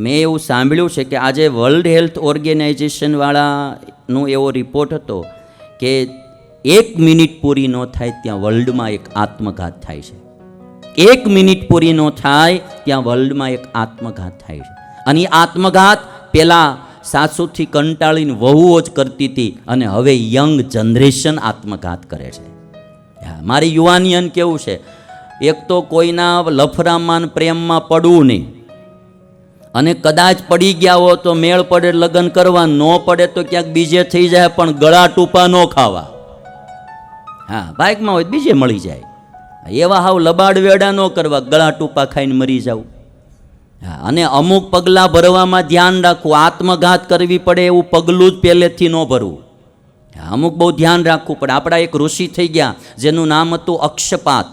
મેં એવું સાંભળ્યું છે કે આજે વર્લ્ડ હેલ્થ ઓર્ગેનાઇઝેશનવાળાનો એવો રિપોર્ટ હતો કે 1 મિનિટ પૂરી ન થાય ત્યાં વર્લ્ડમાં એક આત્મઘાત થાય છે. 1 મિનિટ પૂરી ન થાય ત્યાં વર્લ્ડમાં એક આત્મઘાત થાય છે. અને એ આત્મઘાત પહેલાં સાસુથી કંટાળીને વહુઓ જ કરતી હતી અને હવે યંગ જનરેશન આત્મઘાત કરે છે. મારી યુવાનિયન કેવું છે, એક તો કોઈના લફરામાં પ્રેમમાં પડવું નહીં, અને કદાચ પડી ગયા હો તો મેળ પડે લગ્ન કરવા, ન પડે તો ક્યાંક બીજે થઈ જાય, પણ ગળા ટૂંપા ન ખાવા. હા, બાઇકમાં હોય બીજે મળી જાય, એવા હાવ લબાડ વેડા ન કરવા, ગળા ટૂંપા ખાઈને મરી જાવ. હા, અને અમુક પગલાં ભરવામાં ધ્યાન રાખવું, આત્મઘાત કરવી પડે એવું પગલું જ પહેલેથી ન ભરવું. અમુક બહુ ધ્યાન રાખવું પડે. આપણા એક ઋષિ થઈ ગયા જેનું નામ હતું અક્ષપાત.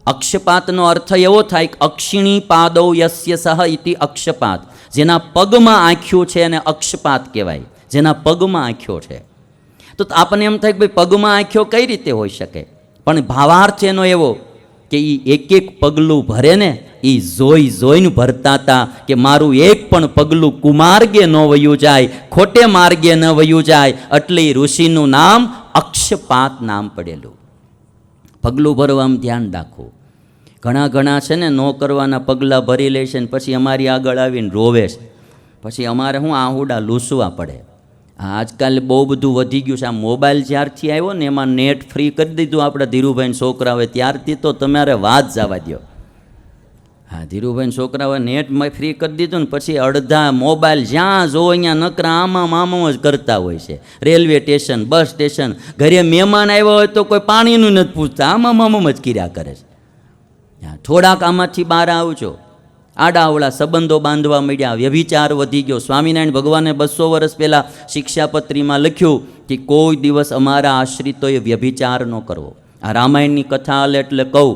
અક્ષપાતનો અર્થ એવો થાય કે અક્ષિણી પાદૌ યસ્ય સહ ઇતિ અક્ષપાત. જેના પગમાં આંખ્યું છે એને અક્ષપાત કહેવાય, જેના પગમાં આંખ્યો છે. તો આપણને એમ થાય કે ભાઈ પગમાં આંખ્યો કઈ રીતે હોઈ શકે, પણ ભાવાર્થ એનો એવો કે એ એક એક પગલું ભરે ને એ જોઈને ભરતા હતા કે મારું એક પણ પગલું કુમાર્ગે ન વયું જાય, ખોટે માર્ગે ન વયું જાય. એટલે ઋષિનું નામ અક્ષપાત નામ પડેલું. પગલું ભરવામાં ધ્યાન રાખવું. ઘણા છે ને નો કરવાના પગલાં ભરી લે છે ને પછી અમારી આગળ આવીને રોવે છે, પછી અમારે શું આહુડા લૂસવા પડે. આજકાલ બહુ બધું વધી ગયું છે. આ મોબાઈલ જ્યારથી આવ્યો ને એમાં નેટ ફ્રી કરી દીધું આપણા ધીરુભાઈ છોકરાઓએ, ત્યારથી તો તમારે વાત જવા દો. હા, ધીરુભાઈ છોકરાઓએ નેટ ફ્રી કરી દીધું ને પછી અડધા મોબાઈલ જ્યાં જોવો અહીંયા નકરા આમાં જ કરતા હોય છે. રેલવે સ્ટેશન, બસ સ્ટેશન, ઘરે મહેમાન આવ્યા હોય તો કોઈ પાણીનું નથી પૂછતા, આમાં જ કર્યા કરે છે. થોડાક આમાંથી બહાર આવજો. આડાવડા સંબંધો બાંધવા મળ્યા, વ્યભિચાર વધી ગયો. સ્વામિનારાયણ ભગવાને 200 વર્ષ પહેલાં શિક્ષાપત્રીમાં લખ્યું કે કોઈ દિવસ અમારા આશ્રિતોએ વ્યભિચાર ન કરવો. આ રામાયણની કથા હાલે એટલે કહું,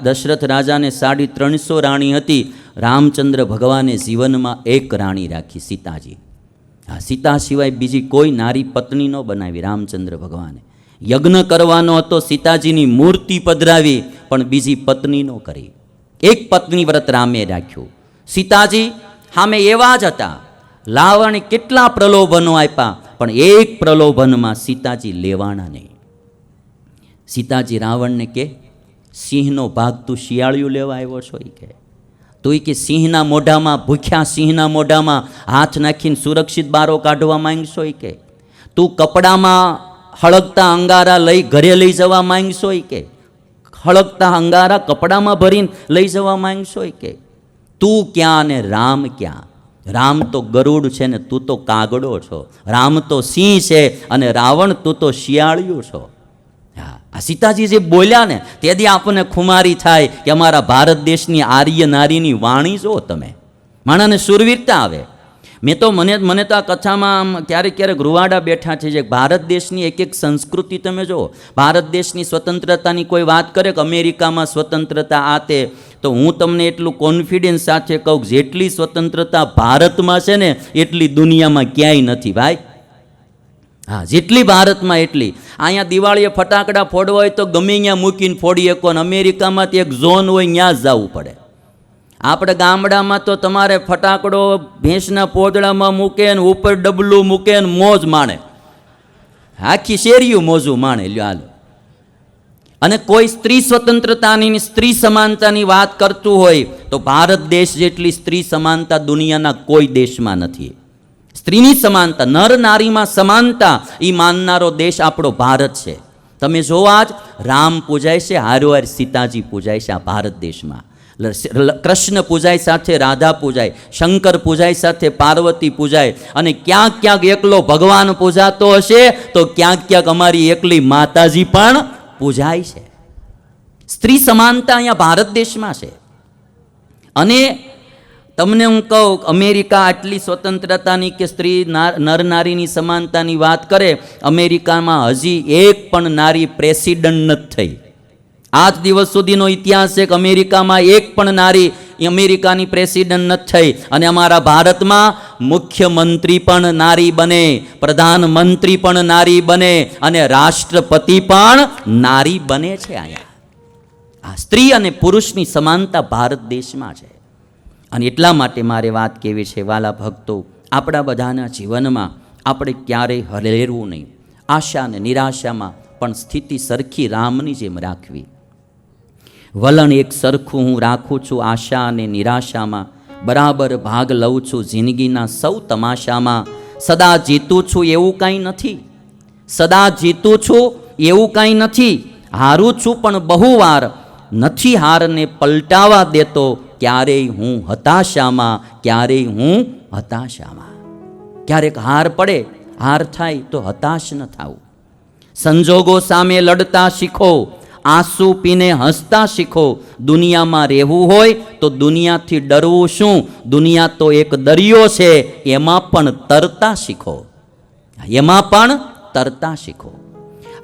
દશરથ રાજાને 350 રાણી હતી. રામચંદ્ર ભગવાને જીવનમાં એક રાણી રાખી, સીતાજી. આ સીતા સિવાય બીજી કોઈ નારી પત્ની ન બનાવી રામચંદ્ર ભગવાને. યજ્ઞ કરવાનો હતો, સીતાજીની મૂર્તિ પધરાવી, પણ બીજી પત્ની ન કરી. એક પત્ની વ્રત રામે રાખ્યું. સીતાજી સામે એવા જ હતા, લાવણે કેટલા પ્રલોભનો આપ્યા, પણ એક પ્રલોભનમાં સીતાજી લેવાના નહીં. સીતાજી રાવણને કે સિંહનો ભાગ તું શિયાળિયું લેવા આવ્યો છો? એ કે તું કે સિંહના મોઢામાં, ભૂખ્યા સિંહના મોઢામાં હાથ નાખીને સુરક્ષિત બારો કાઢવા માંગશો? એ કે તું કપડામાં હળગતા અંગારા લઈ ઘરે લઈ જવા માંગશો? એ કે હળગતા અંગારા કપડામાં ભરીને લઈ જવા માંગશો? કે તું ક્યાં ને રામ ક્યાં? રામ તો ગરુડ છે ને તું તો કાગડો છો. રામ તો સિંહ છે અને રાવણ તું તો શિયાળિયું છો. હા, આ સીતાજી જે બોલ્યા ને તેથી આપણને ખુમારી થાય કે અમારા ભારત દેશની આર્ય નારીની વાણી જો તમે, માણાને સુરવીરતા આવે. મને તો આ કથામાં ક્યારેક રૂવાડા બેઠા છે. ભારત દેશની એક સંસ્કૃતિ તમે જુઓ. ભારત દેશની સ્વતંત્રતાની કોઈ વાત કરે કે અમેરિકામાં સ્વતંત્રતા આ તે, તો હું તમને એટલું કોન્ફિડન્સ સાથે કહું કે જેટલી સ્વતંત્રતા ભારતમાં છે ને એટલી દુનિયામાં ક્યાંય નથી ભાઈ. હા, જેટલી ભારતમાં એટલી. અહીંયા દિવાળીએ ફટાકડા ફોડવા હોય તો ગમે ત્યાં મૂકીને ફોડી શકો, અને અમેરિકામાં એક ઝોન હોય ત્યાં જ જવું પડે. આપણે ગામડામાં તો તમારે ફટાકડો ભેંસના પોદળામાં મૂકે ને ઉપર ડબલું મૂકે ને મોજ માણે, આખી શેરીયું મોજું માણે. લ્યો હાલો. અને કોઈ સ્ત્રી સ્વતંત્રતાની, સ્ત્રી સમાનતાની વાત કરતું હોય તો ભારત દેશ જેટલી સ્ત્રી સમાનતા દુનિયાના કોઈ દેશમાં નથી. સ્ત્રીની સમાનતા, નર નારીમાં સમાનતા એ માનનારો દેશ આપણો ભારત છે. તમે જોવા જ રામ પૂજાય છે, હારોહાર સીતાજી પૂજાય છે આ ભારત દેશમાં. કૃષ્ણ પૂજાય સાથે રાધા પૂજાય, શંકર પૂજાય સાથે પાર્વતી પૂજાય, અને ક્યાંક એકલો ભગવાન પૂજાતો હશે તો ક્યાંક અમારી એકલી માતાજી પણ પૂજાય છે. સ્ત્રી સમાનતા અહીંયા ભારત દેશમાં છે. અને તમને હું કહું, અમેરિકા આટલી સ્વતંત્રતાની કે સ્ત્રી નર નારીની સમાનતાની વાત કરે, અમેરિકામાં હજી એક પણ નારી પ્રેસિડન્ટ નથી થઈ. આજ દિવસ સુધીનો ઇતિહાસ છે કે અમેરિકામાં એક પણ નારી અમેરિકાની પ્રેસિડન્ટ નથી થઈ. અને અમારા ભારતમાં મુખ્યમંત્રી પણ નારી બને, પ્રધાનમંત્રી પણ નારી બને, અને રાષ્ટ્રપતિ પણ નારી બને છે. અહીંયા આ સ્ત્રી અને પુરુષની સમાનતા ભારત દેશમાં છે. અને એટલા માટે મારે વાત કહેવી છે, વાલા ભક્તો, આપણા બધાના જીવનમાં આપણે ક્યારેય હલેરવું નહીં. આશા અને નિરાશામાં પણ સ્થિતિ સરખી રામની જેમ રાખવી. વલણ એક સરખું હું રાખું છું આશા અને નિરાશામાં, બરાબર ભાગ લઉં છું જિંદગીના સૌ તમાશામાં. સદા જીતું છું એવું કાંઈ નથી, સદા જીતું છું એવું કાંઈ નથી. હારું છું પણ બહુ વાર નથી હારને પલટાવા દેતો. ક્યારેય હું હતાશામાં, ક્યારેય હું હતાશામાં. ક્યારેક હાર પડે, હાર થાય તો હતાશ ન થાવું. સંજોગો સામે લડતા શીખો, આંસુ પીને હસતા શીખો. દુનિયામાં રહેવું હોય તો દુનિયાથી ડરવું શું, દુનિયા તો એક દરિયો છે, એમાં પણ તરતા શીખો, એમાં પણ તરતા શીખો.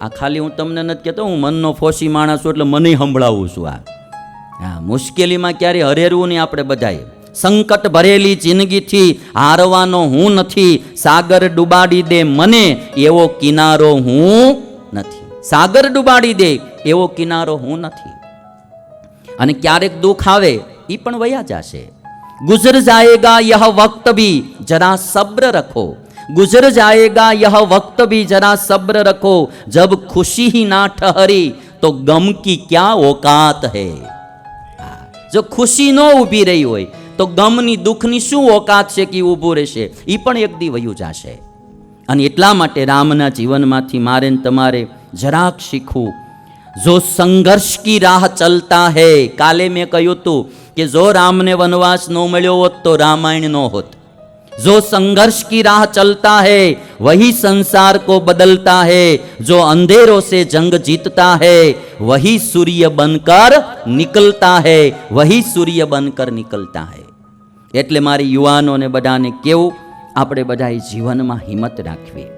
આ ખાલી હું તમને નથી કહેતો, હું મનનો ફોસી માણસ છું એટલે મને સંભળાવું છું. હા, મુશ્કેલીમાં ક્યારે હરેરવું નહીં આપણે બધાએ. સંકટ ભરેલી જિંદગીથી હારવાનો હું નથી. સાગર ડૂબાડી દે મને એવો કિનારો હું નથી. સાગર ડૂબાડી દે એવો કિનારો હું નથી. અને ક્યારેક દુઃખ આવે એ પણ વયા જશે. ગુજર જાયેગા યહ વક્ત ભી જરા સબ્ર રખો, गुजर जाएगा यह वक्त भी जरा सब्र रखो. जब खुशी ही ना ठहरी तो गम की क्या औकात है. जो खुशी नो ઊભી રહી હોય તો ગમની દુઃખની શું ઓકાત છે કે ઊભું રહેશે, એ પણ એક દી વયું જશે. અને એટલા માટે રામના જીવનમાંથી મારે ને તમારે જરાક શીખવું. જો સંઘર્ષ કી રાહ ચલતા હૈ, કાલે મેં કહ્યું હતું કે જો રામને વનવાસ ન મળ્યો હોત તો રામાયણ ન હોત. जो संघर्ष की राह चलता है वही संसार को बदलता है. जो अंधेरों से जंग जीतता है वही सूर्य बनकर निकलता है, वही सूर्य बनकर निकलता है. એટલે મારી યુવાનોને બધાને કેવું, આપણે બધાએ જીવનમાં હિંમત રાખવી.